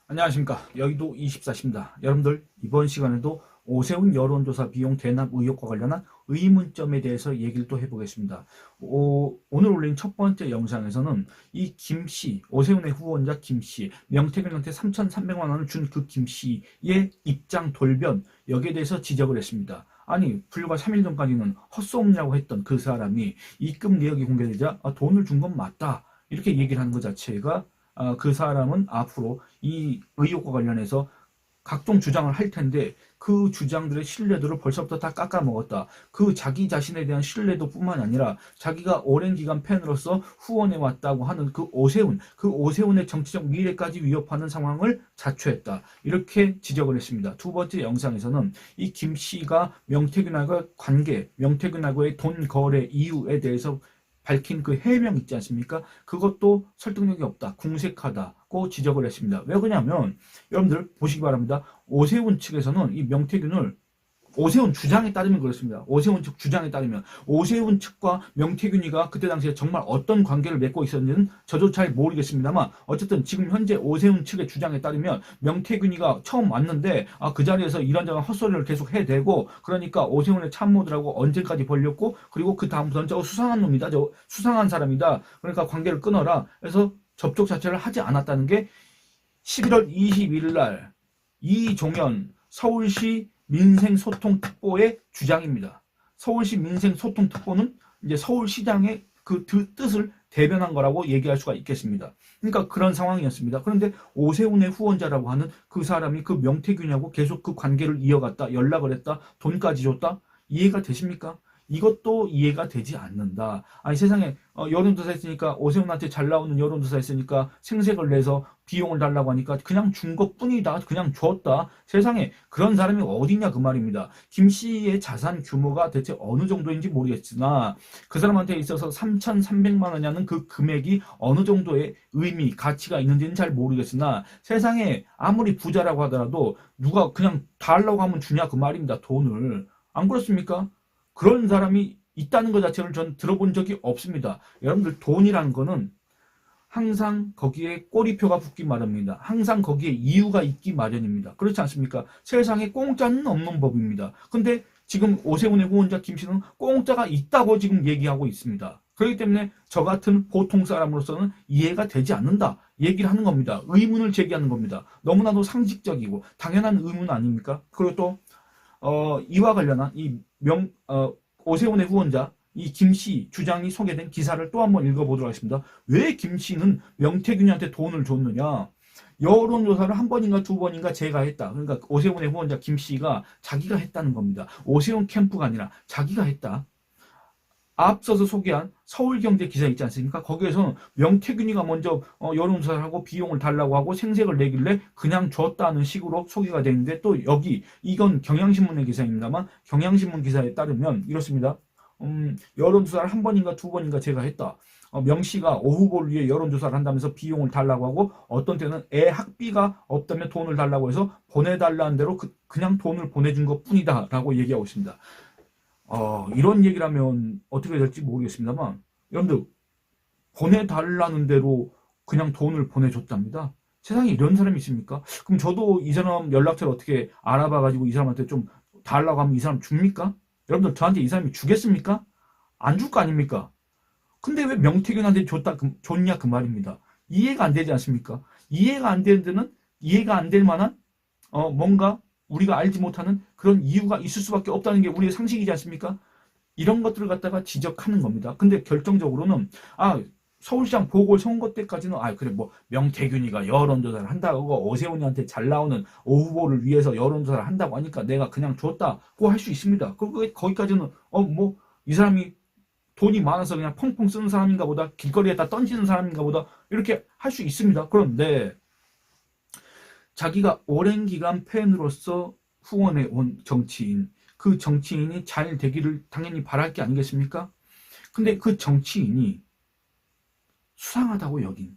안녕하십니까. 여의도 24시입니다. 여러분들 이번 시간에도 오세훈 여론조사 비용 대납 의혹과 관련한 의문점에 대해서 얘기를 또 해보겠습니다. 오늘 올린 첫 번째 영상에서는 이 김씨, 오세훈의 후원자 김씨, 명태균한테 3,300만 원을 준 그 김씨의 입장 돌변, 여기에 대해서 지적을 했습니다. 아니, 불과 3일 전까지는 헛소문이라고 했던 그 사람이 입금 내역이 공개되자 돈을 준 건 맞다, 이렇게 얘기를 하는 것 자체가 그 사람은 앞으로 이 의혹과 관련해서 각종 주장을 할 텐데 그 주장들의 신뢰도를 벌써부터 다 깎아먹었다. 그 자기 자신에 대한 신뢰도 뿐만 아니라 자기가 오랜 기간 팬으로서 후원해왔다고 하는 그 오세훈의 정치적 미래까지 위협하는 상황을 자초했다, 이렇게 지적을 했습니다. 두 번째 영상에서는 이 김 씨가 명태균하고 관계, 명태균하고의 돈 거래 이유에 대해서 밝힌 그 해명 있지 않습니까? 그것도 설득력이 없다, 궁색하다고 지적을 했습니다. 왜 그러냐면 여러분들 보시기 바랍니다. 오세훈 측에서는 이 명태균을, 오세훈 주장에 따르면 그렇습니다. 오세훈 측 주장에 따르면 오세훈 측과 명태균이가 그때 당시에 정말 어떤 관계를 맺고 있었는지는 저도 잘 모르겠습니다만, 어쨌든 지금 현재 오세훈 측의 주장에 따르면 명태균이가 처음 왔는데 그 자리에서 이런저런 헛소리를 계속 해대고, 그러니까 오세훈의 참모들하고 언제까지 벌렸고, 그리고 그 다음부터는 저 수상한 놈이다, 저 수상한 사람이다, 그러니까 관계를 끊어라 해서 접촉 자체를 하지 않았다는 게 11월 21일 날 이종현 서울시 민생소통특보의 주장입니다. 서울시 민생소통특보는 이제 서울시장의 그 뜻을 대변한 거라고 얘기할 수가 있겠습니다. 그러니까 그런 상황이었습니다. 그런데 오세훈의 후원자라고 하는 그 사람이 그 명태균하고 계속 그 관계를 이어갔다, 연락을 했다, 돈까지 줬다, 이해가 되십니까? 이것도 이해가 되지 않는다. 아니, 세상에 여론조사 했으니까, 오세훈한테 잘 나오는 여론조사 했으니까 생색을 내서 비용을 달라고 하니까 그냥 준 것뿐이다, 그냥 줬다. 세상에 그런 사람이 어디냐 그 말입니다. 김 씨의 자산 규모가 대체 어느 정도인지 모르겠으나 그 사람한테 있어서 3,300만 원이라는 그 금액이 어느 정도의 의미, 가치가 있는지는 잘 모르겠으나, 세상에 아무리 부자라고 하더라도 누가 그냥 달라고 하면 주냐 그 말입니다, 돈을. 안 그렇습니까? 그런 사람이 있다는 것 자체를 전 들어본 적이 없습니다. 여러분들, 돈이라는 거는 항상 거기에 꼬리표가 붙기 마련입니다. 항상 거기에 이유가 있기 마련입니다. 그렇지 않습니까? 세상에 공짜는 없는 법입니다. 근데 지금 오세훈의 후원자 김 씨는 공짜가 있다고 지금 얘기하고 있습니다. 그렇기 때문에 저 같은 보통 사람으로서는 이해가 되지 않는다, 얘기를 하는 겁니다. 의문을 제기하는 겁니다. 너무나도 상식적이고 당연한 의문 아닙니까? 그리고 또 이와 관련한 오세훈의 후원자 이 김씨 주장이 소개된 기사를 또 한번 읽어보도록 하겠습니다. 왜 김씨는 명태균이한테 돈을 줬느냐? 여론조사를 한 번인가 두 번인가 제가 했다. 그러니까 오세훈의 후원자 김씨가 자기가 했다는 겁니다. 오세훈 캠프가 아니라 자기가 했다. 앞서서 소개한 서울경제 기사 있지 않습니까? 거기에서는 명태균이가 먼저 여론조사를 하고 비용을 달라고 하고 생색을 내길래 그냥 줬다는 식으로 소개가 되는데, 또 여기 이건 경향신문의 기사입니다만, 경향신문 기사에 따르면 이렇습니다. 여론조사를 한 번인가 두 번인가 제가 했다. 명씨가 오후보를 위해 여론조사를 한다면서 비용을 달라고 하고, 어떤 때는 애 학비가 없다면 돈을 달라고 해서 보내달라는 대로 그냥 돈을 보내준 것 뿐이다 라고 얘기하고 있습니다. 이런 얘기를 하면 어떻게 될지 모르겠습니다만, 여러분들, 보내달라는 대로 그냥 돈을 보내줬답니다. 세상에 이런 사람이 있습니까? 그럼 저도 이 사람 연락처를 어떻게 알아봐가지고 이 사람한테 좀 달라고 하면 이 사람 줍니까? 여러분들, 저한테 이 사람이 주겠습니까? 안 줄 거 아닙니까? 근데 왜 명태균한테 줬냐 그 말입니다. 이해가 안 되지 않습니까? 이해가 안 되는 데는 이해가 안 될 만한 뭔가 우리가 알지 못하는 그런 이유가 있을 수밖에 없다는 게 우리의 상식이지 않습니까? 이런 것들을 갖다가 지적하는 겁니다. 근데 결정적으로는 서울시장 보궐선거 때까지는 그래 뭐 명태균이가 여론조사를 한다고, 오세훈이한테 잘 나오는 오후보를 위해서 여론조사를 한다고 하니까 내가 그냥 줬다고 할 수 있습니다. 거기까지는 뭐 이 사람이 돈이 많아서 그냥 펑펑 쓰는 사람인가 보다, 길거리에다 던지는 사람인가 보다, 이렇게 할 수 있습니다. 그런데 자기가 오랜 기간 팬으로서 후원해 온 정치인, 그 정치인이 잘 되기를 당연히 바랄 게 아니겠습니까? 근데 그 정치인이 수상하다고 여긴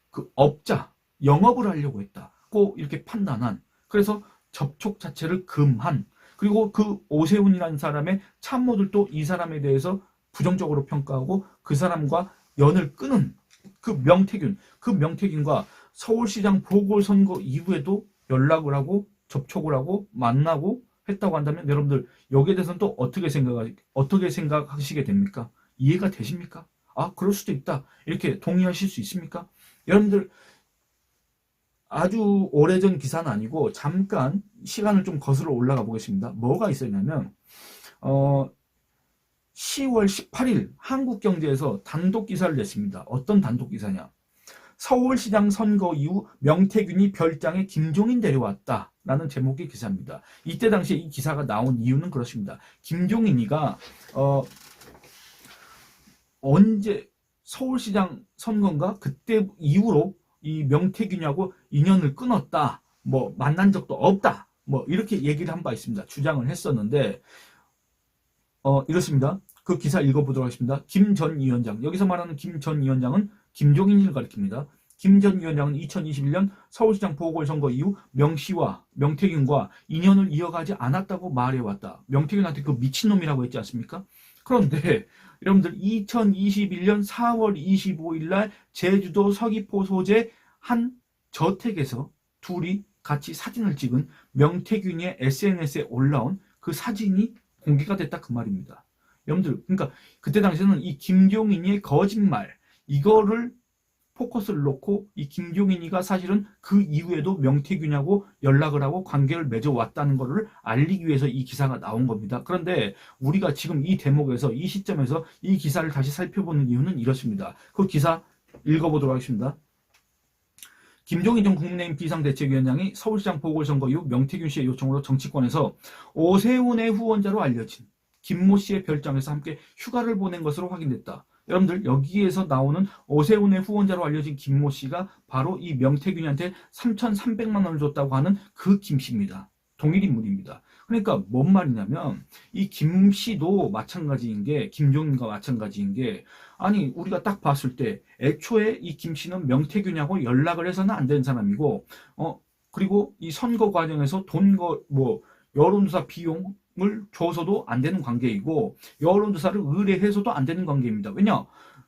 그 업자, 영업을 하려고 했다고 이렇게 판단한, 그래서 접촉 자체를 금한, 그리고 그 오세훈이라는 사람의 참모들도 이 사람에 대해서 부정적으로 평가하고 그 사람과 연을 끊은 그 명태균과 서울시장 보궐선거 이후에도 연락을 하고 접촉을 하고 만나고 했다고 한다면 여러분들 여기에 대해서는 또 어떻게 생각하시게 됩니까? 이해가 되십니까? 아, 그럴 수도 있다. 이렇게 동의하실 수 있습니까? 여러분들 아주 오래전 기사는 아니고 잠깐 시간을 좀 거슬러 올라가 보겠습니다. 뭐가 있었냐면 10월 18일 한국경제에서 단독 기사를 냈습니다. 어떤 단독 기사냐? 서울시장 선거 이후 명태균이 별장에 김종인 데려왔다 라는 제목의 기사입니다. 이때 당시에 이 기사가 나온 이유는 그렇습니다. 김종인이가 언제 서울시장 선거인가 그때 이후로 이 명태균하고 인연을 끊었다, 뭐 만난 적도 없다, 뭐 이렇게 얘기를 한 바 있습니다. 주장을 했었는데 이렇습니다. 그 기사 읽어보도록 하겠습니다. 김 전 위원장, 여기서 말하는 김 전 위원장은 김종인을 가리킵니다. 김 전 위원장은 2021년 서울시장 보궐선거 이후 명씨와 명태균과 인연을 이어가지 않았다고 말해왔다. 명태균한테 그 미친놈이라고 했지 않습니까? 그런데 여러분들 2021년 4월 25일 날 제주도 서귀포 소재 한 저택에서 둘이 같이 사진을 찍은 명태균의 SNS에 올라온 그 사진이 공개가 됐다 그 말입니다. 여러분들 그러니까 그때 당시에는 이 김종인의 거짓말 이거를 포커스를 놓고 이 김종인이가 사실은 그 이후에도 명태균하고 연락을 하고 관계를 맺어왔다는 것을 알리기 위해서 이 기사가 나온 겁니다. 그런데 우리가 지금 이 대목에서 이 시점에서 이 기사를 다시 살펴보는 이유는 이렇습니다. 그 기사 읽어보도록 하겠습니다. 김종인 전 국민의힘 비상대책위원장이 서울시장 보궐선거 이후 명태균 씨의 요청으로 정치권에서 오세훈의 후원자로 알려진 김모 씨의 별장에서 함께 휴가를 보낸 것으로 확인됐다. 여러분들 여기에서 나오는 오세훈의 후원자로 알려진 김모 씨가 바로 이 명태균한테 3,300만 원을 줬다고 하는 그 김 씨입니다. 동일 인물입니다. 그러니까 뭔 말이냐면 이 김 씨도 마찬가지인 게 김종인과 마찬가지인 게 아니 우리가 딱 봤을 때 애초에 이 김 씨는 명태균하고 연락을 해서는 안 되는 사람이고 그리고 이 선거 과정에서 여론조사 비용을 줘서도 안 되는 관계이고 여론조사를 의뢰해서도 안 되는 관계입니다. 왜냐?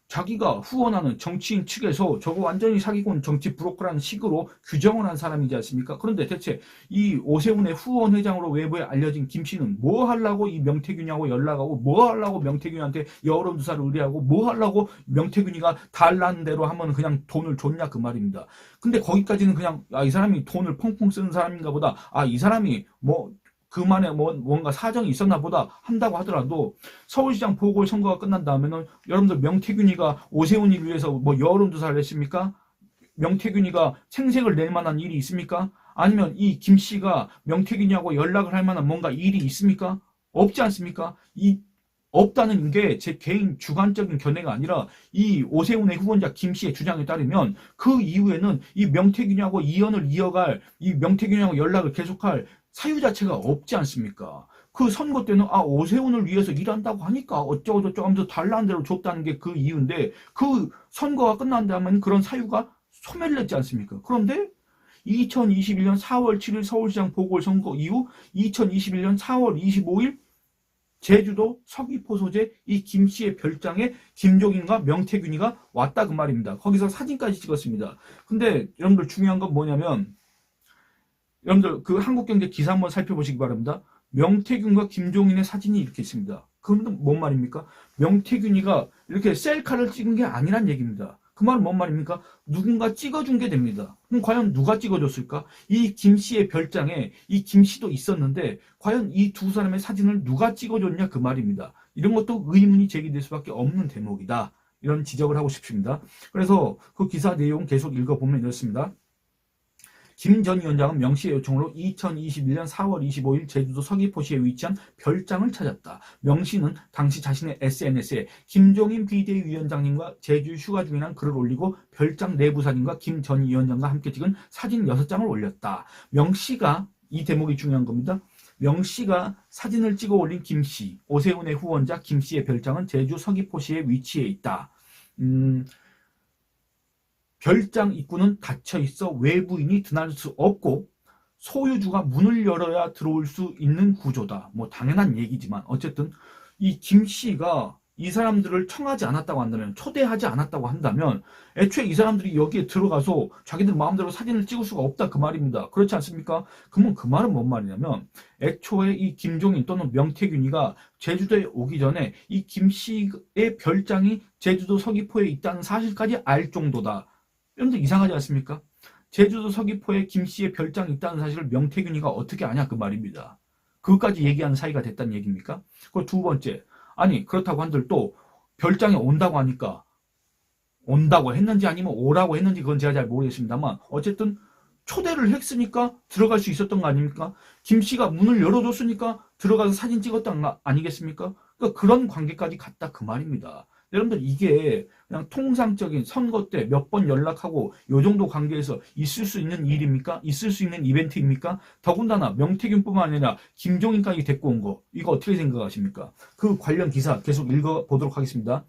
자기가 후원하는 정치인 측에서 저거 완전히 사기꾼 정치 브로커라는 식으로 규정을 한 사람이지 않습니까? 그런데 대체 이 오세훈의 후원 회장으로 외부에 알려진 김 씨는 뭐 하려고 이 명태균이하고 연락하고 뭐 하려고 명태균한테 여론조사를 의뢰하고 뭐 하려고 명태균이가 달라는 대로 하면 그냥 돈을 줬냐 그 말입니다. 근데 거기까지는 그냥 이 사람이 돈을 펑펑 쓰는 사람인가 보다. 이 사람이 그만에 뭔가 사정이 있었나 보다 한다고 하더라도 서울시장 보궐선거가 끝난 다음에는 여러분들 명태균이가 오세훈을 위해서 여론조사를 했습니까? 명태균이가 생색을 낼 만한 일이 있습니까? 아니면 이 김씨가 명태균이하고 연락을 할 만한 뭔가 일이 있습니까? 없지 않습니까? 없다는 게 제 개인 주관적인 견해가 아니라 이 오세훈의 후원자 김씨의 주장에 따르면 그 이후에는 이 명태균이하고 이연을 이어갈 이 명태균이하고 연락을 계속할 사유 자체가 없지 않습니까? 그 선거 때는 오세훈을 위해서 일한다고 하니까 어쩌고저쩌고 하면서 달라는 대로 줬다는 게 그 이유인데 그 선거가 끝난 다음에는 그런 사유가 소멸됐지 않습니까? 그런데 2021년 4월 7일 서울시장 보궐선거 이후 2021년 4월 25일 제주도 서귀포 소재 이 김씨의 별장에 김종인과 명태균이가 왔다 그 말입니다. 거기서 사진까지 찍었습니다. 근데 여러분들 중요한 건 뭐냐면 여러분들 그 한국경제 기사 한번 살펴보시기 바랍니다. 명태균과 김종인의 사진이 이렇게 있습니다. 그럼 뭔 말입니까? 명태균이가 이렇게 셀카를 찍은 게 아니란 얘기입니다. 그 말은 뭔 말입니까? 누군가 찍어준 게 됩니다. 그럼 과연 누가 찍어줬을까? 이 김씨의 별장에 이 김씨도 있었는데 과연 이 두 사람의 사진을 누가 찍어줬냐 그 말입니다. 이런 것도 의문이 제기될 수밖에 없는 대목이다. 이런 지적을 하고 싶습니다. 그래서 그 기사 내용 계속 읽어보면 이렇습니다. 김 전 위원장은 명 씨의 요청으로 2021년 4월 25일 제주도 서귀포시에 위치한 별장을 찾았다. 명 씨는 당시 자신의 SNS에 김종인 비대위원장님과 제주 휴가 중이라는 글을 올리고 별장 내부 사진과 김 전 위원장과 함께 찍은 사진 6장을 올렸다. 명 씨가 이 대목이 중요한 겁니다. 명 씨가 사진을 찍어 올린 김 씨, 오세훈의 후원자 김 씨의 별장은 제주 서귀포시에 위치해 있다. 별장 입구는 닫혀 있어 외부인이 드나들 수 없고 소유주가 문을 열어야 들어올 수 있는 구조다. 당연한 얘기지만 어쨌든 이 김 씨가 이 사람들을 청하지 않았다고 한다면, 초대하지 않았다고 한다면 애초에 이 사람들이 여기에 들어가서 자기들 마음대로 사진을 찍을 수가 없다 그 말입니다. 그렇지 않습니까? 그러면 그 말은 뭔 말이냐면 애초에 이 김종인 또는 명태균이가 제주도에 오기 전에 이 김씨의 별장이 제주도 서귀포에 있다는 사실까지 알 정도다. 여러분들 이상하지 않습니까? 제주도 서귀포에 김씨의 별장이 있다는 사실을 명태균이가 어떻게 아냐 그 말입니다. 그것까지 얘기하는 사이가 됐다는 얘기입니까? 그리고 두 번째, 아니 그렇다고 한들 또 별장에 온다고 하니까 온다고 했는지 아니면 오라고 했는지 그건 제가 잘 모르겠습니다만 어쨌든 초대를 했으니까 들어갈 수 있었던 거 아닙니까? 김씨가 문을 열어줬으니까 들어가서 사진 찍었던 거 아니겠습니까? 그러니까 그런 관계까지 갔다 그 말입니다. 여러분들 이게 그냥 통상적인 선거 때 몇 번 연락하고 요 정도 관계에서 있을 수 있는 일입니까? 있을 수 있는 이벤트입니까? 더군다나 명태균뿐만 아니라 김종인까지 데리고 온 거 이거 어떻게 생각하십니까? 그 관련 기사 계속 읽어보도록 하겠습니다.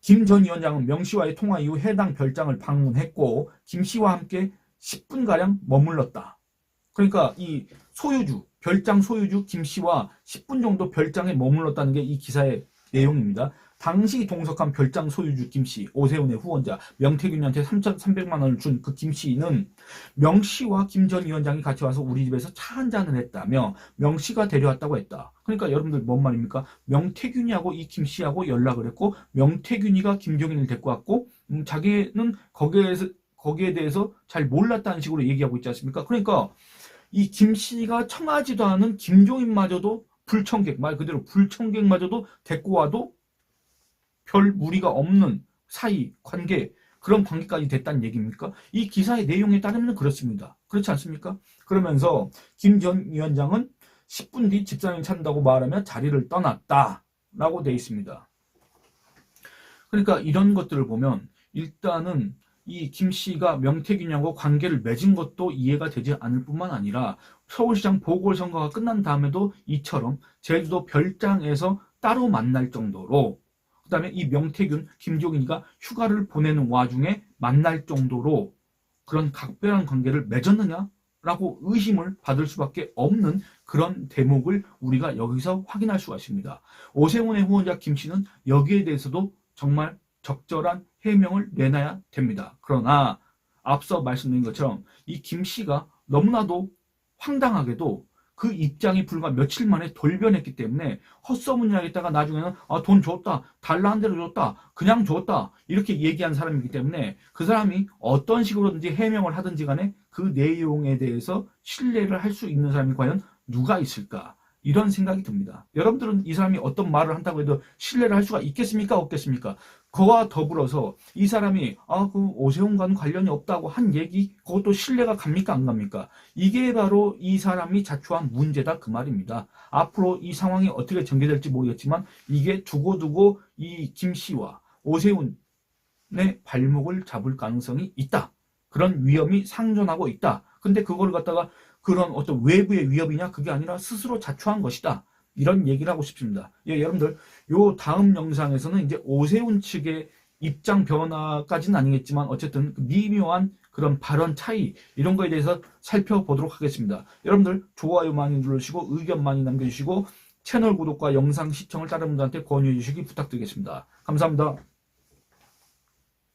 김 전 위원장은 명 씨와의 통화 이후 해당 별장을 방문했고 김 씨와 함께 10분가량 머물렀다. 그러니까 이 소유주, 별장 소유주 김 씨와 10분 정도 별장에 머물렀다는 게 이 기사의 내용입니다. 당시 동석한 별장 소유주 김 씨, 오세훈의 후원자, 명태균한테 3,300만 원을 준 그 김 씨는 명 씨와 김 전 위원장이 같이 와서 우리 집에서 차 한잔을 했다며 명 씨가 데려왔다고 했다. 그러니까 여러분들 뭔 말입니까? 명태균이하고 이 김 씨하고 연락을 했고 명태균이가 김종인을 데리고 왔고 자기는 거기에 대해서 잘 몰랐다는 식으로 얘기하고 있지 않습니까? 그러니까 이 김 씨가 청하지도 않은 김종인마저도 불청객, 말 그대로 불청객마저도 데리고 와도 별 무리가 없는 사이, 관계, 그런 관계까지 됐다는 얘기입니까? 이 기사의 내용에 따르면 그렇습니다. 그렇지 않습니까? 그러면서 김 전 위원장은 10분 뒤 집사람이 찾는다고 말하며 자리를 떠났다라고 돼 있습니다. 그러니까 이런 것들을 보면 일단은 이 김 씨가 명태균하고 관계를 맺은 것도 이해가 되지 않을 뿐만 아니라 서울시장 보궐선거가 끝난 다음에도 이처럼 제주도 별장에서 따로 만날 정도로 그 다음에 이 명태균, 김종인이가 휴가를 보내는 와중에 만날 정도로 그런 각별한 관계를 맺었느냐라고 의심을 받을 수밖에 없는 그런 대목을 우리가 여기서 확인할 수가 있습니다. 오세훈의 후원자 김 씨는 여기에 대해서도 정말 적절한 해명을 내놔야 됩니다. 그러나 앞서 말씀드린 것처럼 이 김 씨가 너무나도 황당하게도 그 입장이 불과 며칠 만에 돌변했기 때문에 헛소문이라겠다가 나중에는 돈 줬다, 달라 한 대로 줬다, 그냥 줬다 이렇게 얘기한 사람이기 때문에 그 사람이 어떤 식으로든지 해명을 하든지 간에 그 내용에 대해서 신뢰를 할 수 있는 사람이 과연 누가 있을까? 이런 생각이 듭니다. 여러분들은 이 사람이 어떤 말을 한다고 해도 신뢰를 할 수가 있겠습니까? 없겠습니까? 그와 더불어서 이 사람이 그 오세훈과는 관련이 없다고 한 얘기 그것도 신뢰가 갑니까? 안 갑니까? 이게 바로 이 사람이 자초한 문제다 그 말입니다. 앞으로 이 상황이 어떻게 전개될지 모르겠지만 이게 두고두고 이 김 씨와 오세훈의 발목을 잡을 가능성이 있다. 그런 위험이 상존하고 있다. 근데 그걸 갖다가 그런 어떤 외부의 위협이냐 그게 아니라 스스로 자초한 것이다. 이런 얘기를 하고 싶습니다. 예, 여러분들 요 다음 영상에서는 이제 오세훈 측의 입장 변화까지는 아니겠지만 어쨌든 미묘한 그런 발언 차이 이런 거에 대해서 살펴보도록 하겠습니다. 여러분들 좋아요 많이 눌러주시고 의견 많이 남겨주시고 채널 구독과 영상 시청을 다른 분들한테 권유해 주시기 부탁드리겠습니다. 감사합니다.